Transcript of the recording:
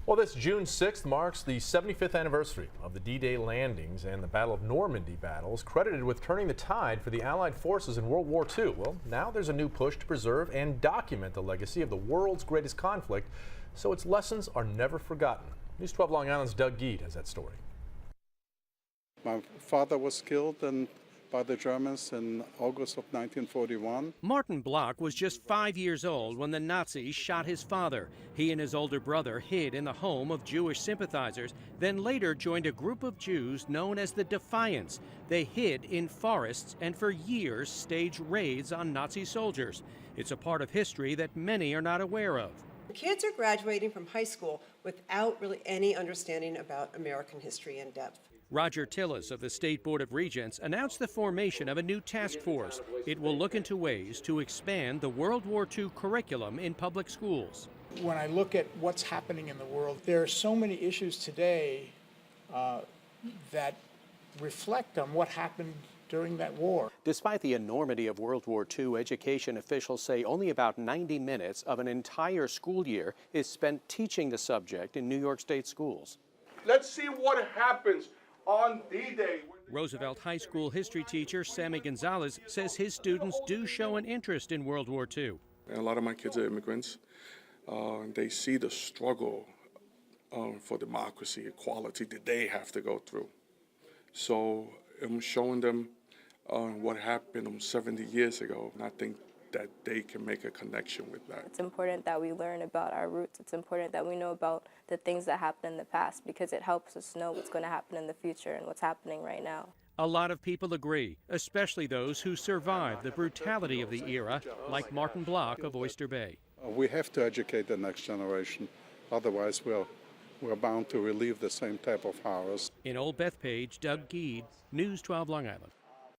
Well, this June 6th marks the 75th anniversary of the D-Day landings and the Battle of Normandy battles, credited with turning the tide for the Allied forces in World War II. Well, now there's a new push to preserve and document the legacy of the world's greatest conflict, so its lessons are never forgotten. News 12 Long Island's Doug Geed has that story. My father was killed by the Germans in August of 1941. Martin Bloch was just 5 years old when the Nazis shot his father. He and his older brother hid in the home of Jewish sympathizers, then later joined a group of Jews known as the Defiants. They hid in forests and for years staged raids on Nazi soldiers. It's a part of history that many are not aware of. Kids are graduating from high school without really any understanding about American history in depth. Roger Tillis of the State Board of Regents announced the formation of a new task force. It will look into ways to expand the World War II curriculum in public schools. When I look at what's happening in the world, there are so many issues today that reflect on what happened during that war. Despite the enormity of World War II, education officials say only about 90 minutes of an entire school year is spent teaching the subject in New York State schools. Let's see what happens on D-Day. Roosevelt High School history teacher Sammy Gonzalez says his students do show an interest in World War II. And a lot of my kids are immigrants. They see the struggle for democracy, equality that they have to go through. So I'm showing them what happened 70 years ago, and I think that they can make a connection with that. It's important that we learn about our roots. It's important that we know about the things that happened in the past because it helps us know what's going to happen in the future and what's happening right now. A lot of people agree, especially those who survived the brutality of the era, like Martin Bloch of Oyster Bay. We have to educate the next generation, otherwise we're bound to relive the same type of horrors. In Old Bethpage, Doug Geed, News 12 Long Island.